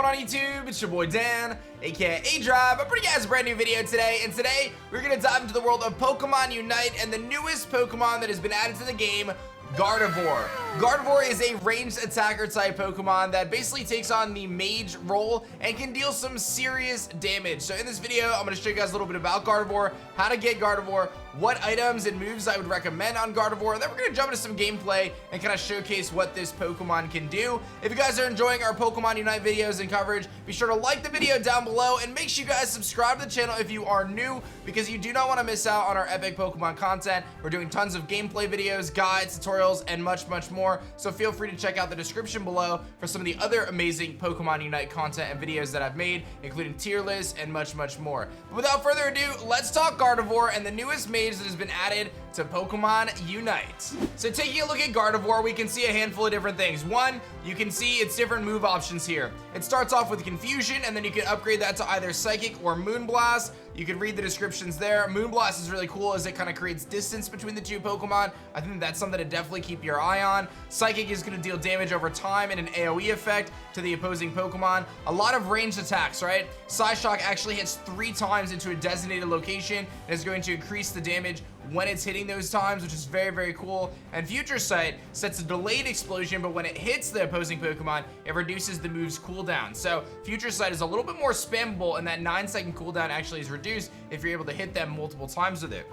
going on YouTube? It's your boy Dan, aka aDrive. I'm bringing you guys a brand new video today, and today we're gonna dive into the world of Pokemon Unite and the newest Pokemon that has been added to the game, Gardevoir. Gardevoir is a ranged attacker type Pokemon that basically takes on the mage role and can deal some serious damage. So in this video, I'm going to show you guys a little bit about Gardevoir, how to get Gardevoir, what items and moves I would recommend on Gardevoir, and then we're going to jump into some gameplay and kind of showcase what this Pokemon can do. If you guys are enjoying our Pokemon Unite videos and coverage, be sure to like the video down below and make sure you guys subscribe to the channel if you are new, because you do not want to miss out on our epic Pokemon content. We're doing tons of gameplay videos, guides, tutorials, and much more. So feel free to check out the description below for some of the other amazing Pokemon Unite content and videos that I've made, including tier lists and much more. But without further ado, let's talk Gardevoir and the newest mage that has been added to Pokemon Unite. So taking a look at Gardevoir, we can see a handful of different things. One, you can see its different move options here. It starts off with Confusion, and then you can upgrade that to either Psychic or Moonblast. You can read the descriptions there. Moonblast is really cool as it kind of creates distance between the two Pokemon. I think that's something to definitely keep your eye on. Psychic is going to deal damage over time and an AoE effect to the opposing Pokemon. A lot of ranged attacks, right? Psyshock actually hits 3 times into a designated location and is going to increase the damage when it's hitting those times, which is very cool. And Future Sight sets a delayed explosion, but when it hits the opposing Pokemon, it reduces the move's cooldown. So Future Sight is a little bit more spammable, and that 9-second cooldown actually is reduced if you're able to hit them multiple times with it.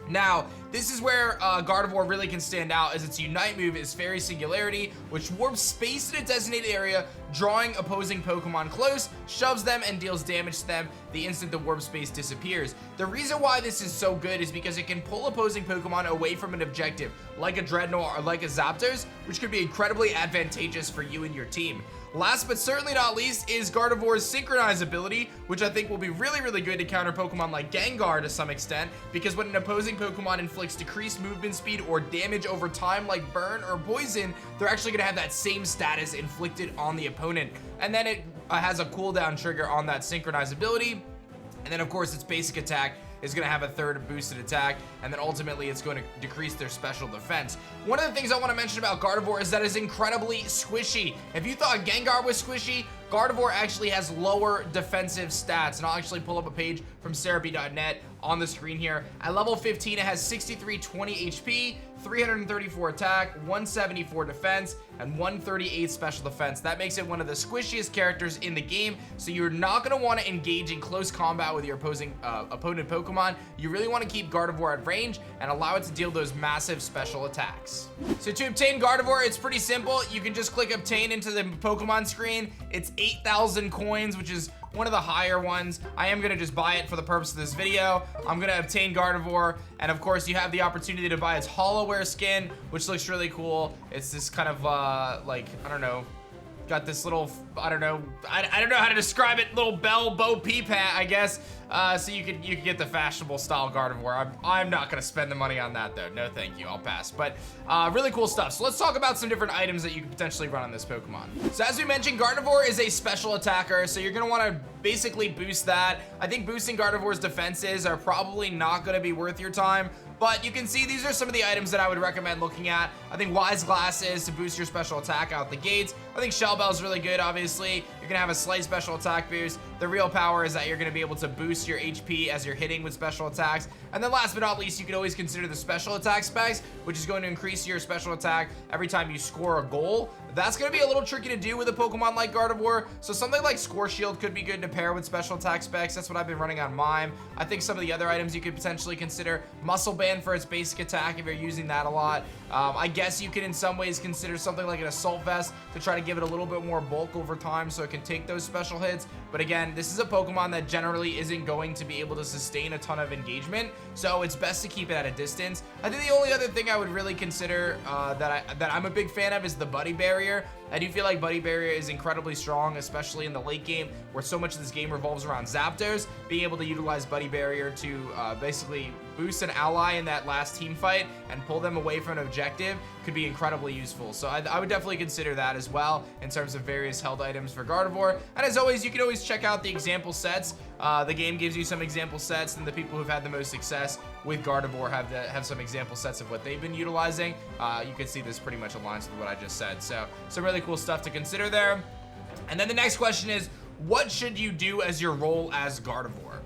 Now, this is where Gardevoir really can stand out, as its Unite move is Fairy Singularity, which warps space in a designated area, drawing opposing Pokemon close, shoves them, and deals damage to them the instant the warp space disappears. The reason why this is so good is because it can pull opposing Pokemon away from an objective, like a Dreadnought or like a Zapdos, which could be incredibly advantageous for you and your team. Last but certainly not least is Gardevoir's Synchronize ability, which I think will be really good to counter Pokemon like Gengar to some extent, because when an opposing Pokemon inflicts decreased movement speed or damage over time like Burn or Poison, they're actually going to have that same status inflicted on the opponent. And then it has a cooldown trigger on that Synchronize ability. And then of course its basic attack is going to have a third boosted attack, and then ultimately it's going to decrease their special defense. One of the things I want to mention about Gardevoir is that it's incredibly squishy. If you thought Gengar was squishy, Gardevoir actually has lower defensive stats, and I'll actually pull up a page from Serapi.net on the screen here. At level 15, it has 6320 HP, 334 attack, 174 defense, and 138 special defense. That makes it one of the squishiest characters in the game, so you're not going to want to engage in close combat with your opponent Pokemon. You really want to keep Gardevoir at range and allow it to deal those massive special attacks. So to obtain Gardevoir, it's pretty simple. You can just click obtain into the Pokemon screen. It's 8,000 coins, which is one of the higher ones. I am going to just buy it for the purpose of this video. I'm going to obtain Gardevoir, and of course you have the opportunity to buy its HoloWare skin, which looks really cool. It's this kind of like, I don't know, got this little, I don't know how to describe it, little bell bow peep hat, I guess. So you could get the fashionable style Gardevoir. I'm not gonna spend the money on that though. No thank you, I'll pass. But really cool stuff. So let's talk about some different items that you could potentially run on this Pokemon. So as we mentioned, Gardevoir is a special attacker, so you're gonna wanna basically boost that. I think boosting Gardevoir's defenses are probably not gonna be worth your time, but you can see these are some of the items that I would recommend looking at. I think Wise Glasses to boost your special attack out the gates. I think Shell Bell is really good, obviously. You're gonna have a slight special attack boost. The real power is that you're gonna be able to boost your HP as you're hitting with special attacks. And then last but not least, you can always consider the special attack specs, which is going to increase your special attack every time you score a goal. That's going to be a little tricky to do with a Pokemon like Gardevoir, so something like Score Shield could be good to pair with special attack specs. That's what I've been running on mine. I think some of the other items you could potentially consider Muscle Band for its basic attack if you're using that a lot. I guess you can in some ways consider something like an Assault Vest to try to give it a little bit more bulk over time so it can take those special hits. But again, this is a Pokemon that generally isn't going to be able to sustain a ton of engagement, so it's best to keep it at a distance. I think the only other thing I would really consider that I'm a big fan of is the Buddy Barrier. I do feel like Buddy Barrier is incredibly strong, especially in the late game where so much of this game revolves around Zapdos. Being able to utilize Buddy Barrier to basically boost an ally in that last team fight and pull them away from an objective could be incredibly useful. So I would definitely consider that as well in terms of various held items for Gardevoir. And as always, you can always check out the example sets. The game gives you some example sets, and the people who've had the most success with Gardevoir have some example sets of what they've been utilizing. You can see this pretty much aligns with what I just said. So some really cool stuff to consider there. And then the next question is, what should you do as your role as Gardevoir?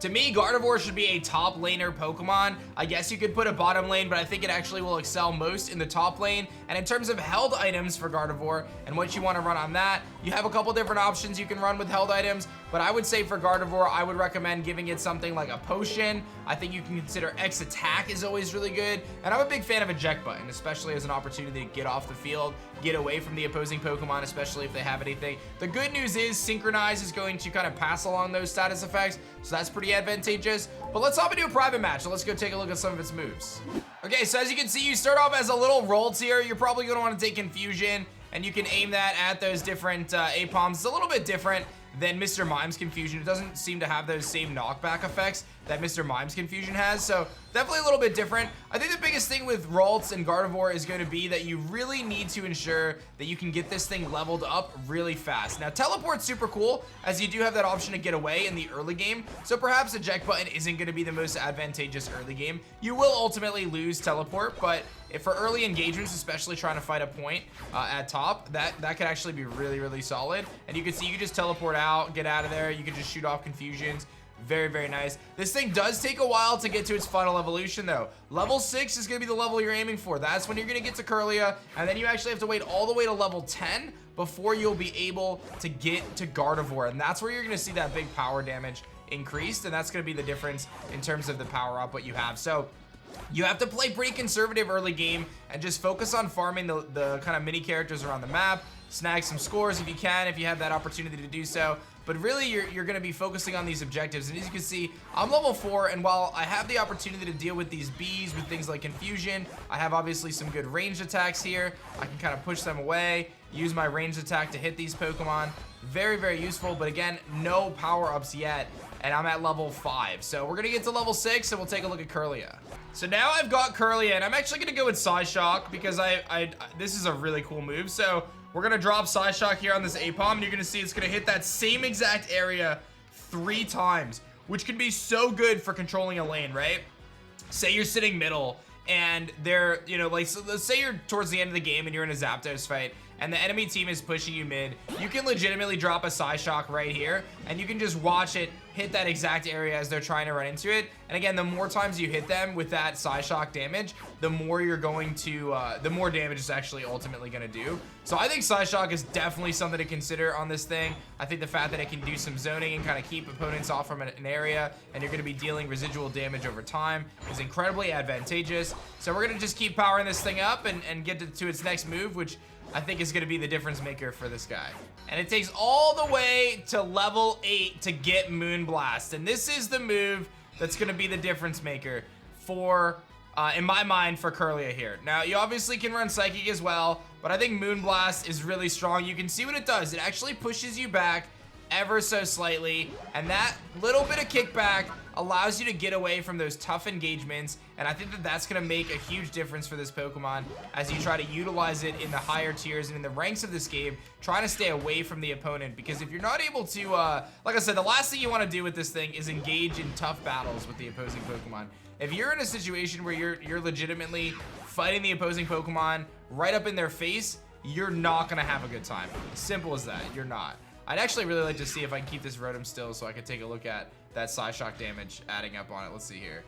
To me, Gardevoir should be a top laner Pokemon. I guess you could put a bottom lane, but I think it actually will excel most in the top lane. And in terms of held items for Gardevoir and what you want to run on that, you have a couple different options you can run with held items, but I would say for Gardevoir, I would recommend giving it something like a potion. I think you can consider X attack is always really good. And I'm a big fan of eject button, especially as an opportunity to get off the field, get away from the opposing Pokemon, especially if they have anything. The good news is synchronize is going to kind of pass along those status effects, so that's pretty advantageous. But let's hop into a private match, so let's go take a look at some of its moves. Okay, so as you can see, you start off as a little Rolls here. You're probably going to want to take Confusion, and you can aim that at those different A-Palms. It's a little bit different than Mr. Mime's Confusion. It doesn't seem to have those same knockback effects that Mr. Mime's Confusion has, so definitely a little bit different. I think the biggest thing with Ralts and Gardevoir is going to be that you really need to ensure that you can get this thing leveled up really fast. Now, Teleport's super cool, as you do have that option to get away in the early game, so perhaps Eject Button isn't going to be the most advantageous early game. You will ultimately lose Teleport, but if for early engagements, especially trying to fight a point at top, that could actually be really, really solid. And you can see you can just teleport out, get out of there. You can just shoot off confusions. Very, very nice. This thing does take a while to get to its final evolution, though. Level 6 is going to be the level you're aiming for. That's when you're going to get to Kirlia, and then you actually have to wait all the way to level 10 before you'll be able to get to Gardevoir, and that's where you're going to see that big power damage increased, and that's going to be the difference in terms of the power output you have. So you have to play pretty conservative early game and just focus on farming the kind of mini characters around the map, snag some scores if you can, if you have that opportunity to do so. But really, you're going to be focusing on these objectives. And as you can see, I'm level 4, and while I have the opportunity to deal with these bees with things like Confusion, I have obviously some good ranged attacks here. I can kind of push them away, use my ranged attack to hit these Pokemon. Very, very useful, but again, no power-ups yet, and I'm at level 5. So we're going to get to level 6, and we'll take a look at Kirlia. So now I've got Kirlia, and I'm actually going to go with Psyshock because this is a really cool move. So we're going to drop Psyshock here on this A-Palm, and you're going to see it's going to hit that same exact area 3 times, which can be so good for controlling a lane, right? Say you're sitting middle, and they're, you know, like, so let's say you're towards the end of the game and you're in a Zapdos fight, and the enemy team is pushing you mid. You can legitimately drop a Psyshock right here, and you can just watch it hit that exact area as they're trying to run into it. And again, the more times you hit them with that Psyshock damage, the more you're going to, the more damage it's actually ultimately going to do. So I think Psyshock is definitely something to consider on this thing. I think the fact that it can do some zoning and kind of keep opponents off from an area, and you're going to be dealing residual damage over time, is incredibly advantageous. So we're going to just keep powering this thing up and get to its next move, which I think is going to be the difference maker for this guy. And it takes all the way to level 8 to get Moonblast. And this is the move that's going to be the difference maker for, in my mind, for Kirlia here. Now, you obviously can run Psychic as well, but I think Moonblast is really strong. You can see what it does. It actually pushes you back ever so slightly, and that little bit of kickback allows you to get away from those tough engagements, and I think that that's going to make a huge difference for this Pokemon as you try to utilize it in the higher tiers and in the ranks of this game, trying to stay away from the opponent, because if you're not able to, like I said, the last thing you want to do with this thing is engage in tough battles with the opposing Pokemon. If you're in a situation where you're legitimately fighting the opposing Pokemon right up in their face, you're not going to have a good time. Simple as that. You're not. I'd actually really like to see if I can keep this Rotom still so I can take a look at that Psyshock damage adding up on it. Let's see here.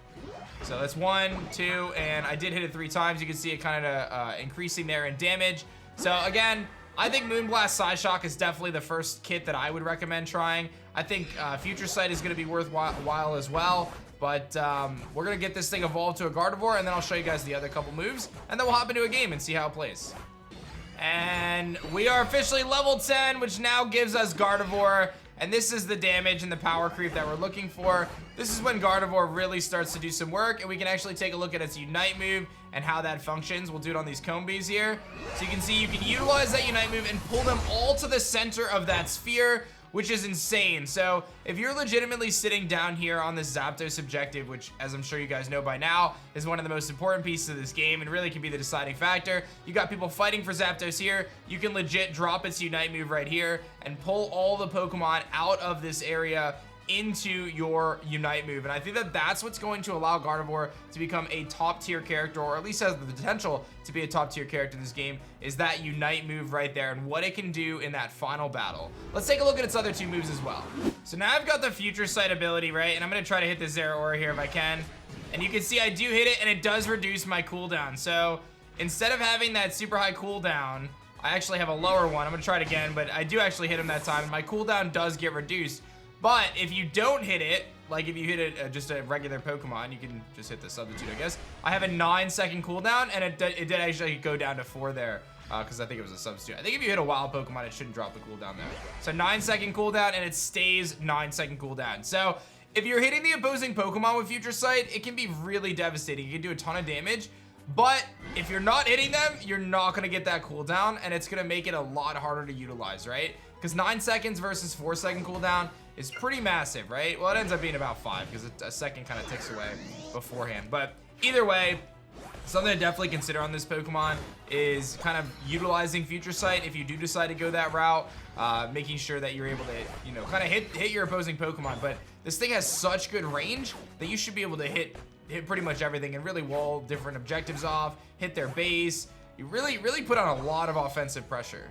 So that's 1, 2, and I did hit it 3 times. You can see it kind of increasing there in damage. So again, I think Moonblast Psyshock is definitely the first kit that I would recommend trying. I think Future Sight is going to be worthwhile as well. But we're going to get this thing evolved to a Gardevoir, and then I'll show you guys the other couple moves, and then we'll hop into a game and see how it plays. And we are officially level 10, which now gives us Gardevoir. And this is the damage and the power creep that we're looking for. This is when Gardevoir really starts to do some work, and we can actually take a look at its Unite move and how that functions. We'll do it on these Combees here. So you can see you can utilize that Unite move and pull them all to the center of that sphere, which is insane. So if you're legitimately sitting down here on this Zapdos objective, which, as I'm sure you guys know by now, is one of the most important pieces of this game and really can be the deciding factor, you got people fighting for Zapdos here, you can legit drop its Unite move right here and pull all the Pokemon out of this area into your Unite move. And I think that that's what's going to allow Gardevoir to become a top tier character, or at least has the potential to be a top tier character in this game, is that Unite move right there and what it can do in that final battle. Let's take a look at its other two moves as well. So now I've got the Future Sight ability, right? And I'm gonna try to hit the Zeraora here if I can. And you can see I do hit it, and it does reduce my cooldown. So instead of having that super high cooldown, I actually have a lower one. I'm gonna try it again, but I do actually hit him that time, and my cooldown does get reduced. But if you don't hit it, like if you hit it just a regular Pokemon, you can just hit the substitute, I guess. I have a 9-second cooldown, and it did actually go down to 4 there, because I think it was a substitute. I think if you hit a wild Pokemon, it shouldn't drop the cooldown there. So 9-second cooldown, and it stays 9-second cooldown. So if you're hitting the opposing Pokemon with Future Sight, it can be really devastating. You can do a ton of damage, but if you're not hitting them, you're not gonna get that cooldown, and it's gonna make it a lot harder to utilize, right? Because 9 seconds versus 4-second cooldown is pretty massive, right? Well, it ends up being about 5 because a second kind of ticks away beforehand. But either way, something to definitely consider on this Pokemon is kind of utilizing Future Sight if you do decide to go that route, making sure that you're able to, you know, kind of hit your opposing Pokemon. But this thing has such good range that you should be able to hit pretty much everything and really wall different objectives off, hit their base. You really put on a lot of offensive pressure.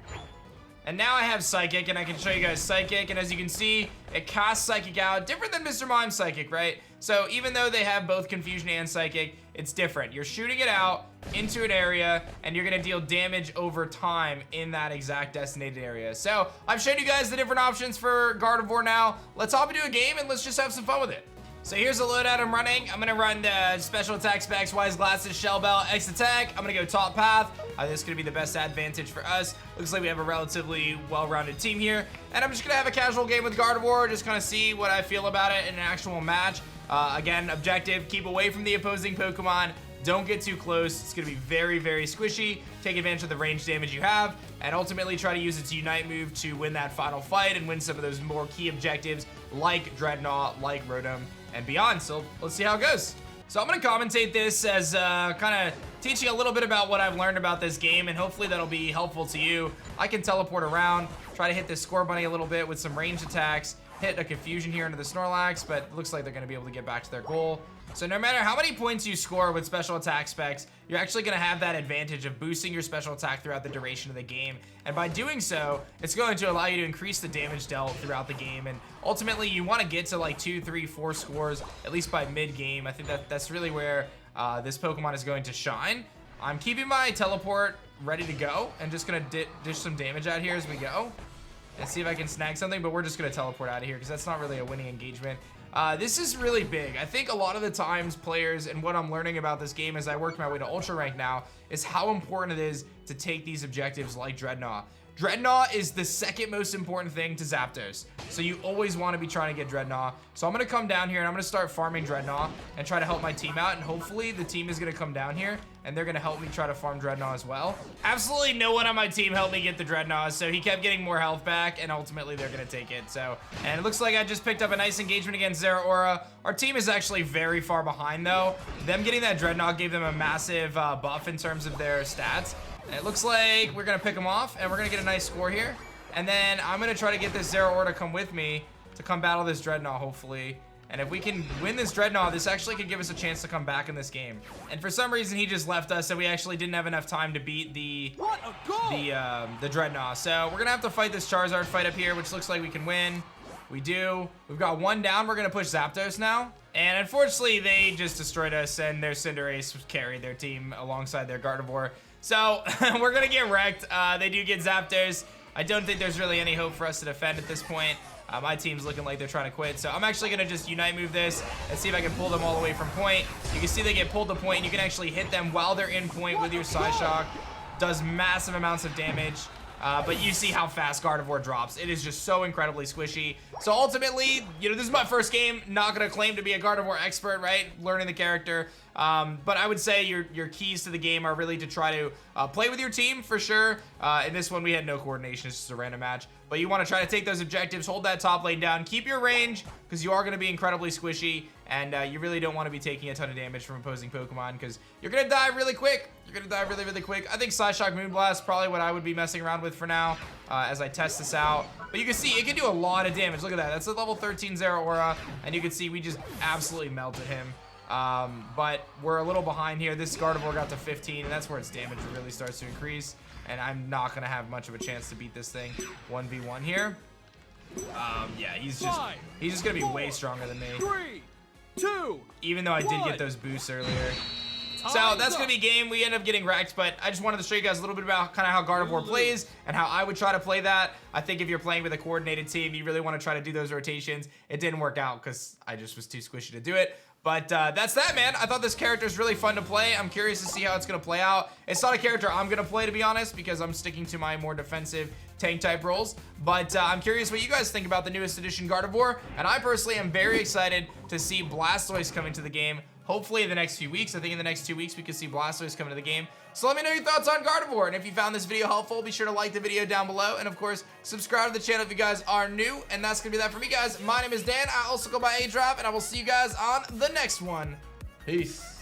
And now I have Psychic, and I can show you guys Psychic, and as you can see, it casts Psychic out, different than Mr. Mime's Psychic, right? So even though they have both Confusion and Psychic, it's different. You're shooting it out into an area, and you're gonna deal damage over time in that exact designated area. So I've shown you guys the different options for Gardevoir now. Let's hop into a game, and let's just have some fun with it. So here's a loadout I'm running. I'm gonna run the special attack specs, Wise Glasses, Shell Bell, X Attack. I'm gonna go top path. This is gonna be the best advantage for us. Looks like we have a relatively well-rounded team here. And I'm just gonna have a casual game with Gardevoir, just kind of see what I feel about it in an actual match. Again, objective, keep away from the opposing Pokemon. Don't get too close. It's gonna be very squishy. Take advantage of the range damage you have, and ultimately try to use its Unite move to win that final fight and win some of those more key objectives like Dreadnought, like Rotom, and beyond. So let's see how it goes. So I'm gonna commentate this as kind of teaching a little bit about what I've learned about this game, and hopefully that'll be helpful to you. I can teleport around, try to hit this Score Bunny a little bit with some ranged attacks, hit a Confusion here into the Snorlax, but it looks like they're gonna be able to get back to their goal. So no matter how many points you score with special attack specs, you're actually gonna have that advantage of boosting your special attack throughout the duration of the game. And by doing so, it's going to allow you to increase the damage dealt throughout the game. And ultimately, you wanna get to like 2, 3, 4 scores, at least by mid-game. I think that's really where this Pokemon is going to shine. I'm keeping my teleport ready to go and just gonna dish some damage out here as we go and see if I can snag something, but we're just gonna teleport out of here because that's not really a winning engagement. This is really big. I think a lot of the times players, and what I'm learning about this game as I work my way to Ultra Rank now, is how important it is to take these objectives like Dreadnought. Dreadnought is the second most important thing to Zapdos. So you always want to be trying to get Dreadnought. So I'm going to come down here and I'm going to start farming Dreadnought and try to help my team out. And hopefully the team is going to come down here and they're going to help me try to farm Dreadnought as well. Absolutely no one on my team helped me get the Dreadnought. So he kept getting more health back and ultimately they're going to take it. So, and it looks like I just picked up a nice engagement against Zeraora. Our team is actually very far behind though. Them getting that Dreadnought gave them a massive buff in terms of their stats. And it looks like we're gonna pick them off and we're gonna get a nice score here. And then I'm gonna try to get this Zeraora to come with me to come battle this Dreadnought, hopefully. And if we can win this Dreadnought, this actually could give us a chance to come back in this game. And for some reason, he just left us, so we actually didn't have enough time to beat the Dreadnought. So we're gonna have to fight this Charizard fight up here, which looks like we can win. We do. We've got one down. We're gonna push Zapdos now. And unfortunately, they just destroyed us, and their Cinderace carried their team alongside their Gardevoir. So we're gonna get wrecked. They do get Zapdos. I don't think there's really any hope for us to defend at this point. My team's looking like they're trying to quit. So I'm actually gonna just Unite move this and see if I can pull them all the way from point. You can see they get pulled to point and you can actually hit them while they're in point with your Psyshock. Does massive amounts of damage. But you see how fast Gardevoir drops. It is just so incredibly squishy. So ultimately, you know, this is my first game. Not gonna claim to be a Gardevoir expert, right? Learning the character. But I would say your keys to the game are really to try to play with your team for sure. In this one, we had no coordination. It's just a random match. But you want to try to take those objectives, hold that top lane down, keep your range, because you are going to be incredibly squishy, and you really don't want to be taking a ton of damage from opposing Pokemon because you're gonna die really quick. You're gonna die really, really quick. I think Psyshock Moonblast probably what I would be messing around with for now as I test this out. But you can see it can do a lot of damage. Look at that. That's a level 13 Zeraora, and you can see we just absolutely melted him. But we're a little behind here. This Gardevoir got to 15, and that's where its damage really starts to increase. And I'm not gonna have much of a chance to beat this thing 1v1 here. Yeah, he's just gonna be way stronger than me. 3, 2, even though I did get those boosts earlier. So that's gonna be game. We end up getting wrecked, but I just wanted to show you guys a little bit about kind of how Gardevoir plays and how I would try to play that. I think if you're playing with a coordinated team, you really want to try to do those rotations. It didn't work out because I just was too squishy to do it. But that's that, man. I thought this character is really fun to play. I'm curious to see how it's going to play out. It's not a character I'm going to play, to be honest, because I'm sticking to my more defensive tank type roles. But I'm curious what you guys think about the newest edition Gardevoir. And I personally am very excited to see Blastoise coming to the game. Hopefully in the next few weeks. I think in the next 2 weeks we could see Blastoise coming to the game. So let me know your thoughts on Gardevoir. And if you found this video helpful, be sure to like the video down below. And of course, subscribe to the channel if you guys are new. And that's going to be that for me, guys. My name is Dan. I also go by aDrive. And I will see you guys on the next one. Peace.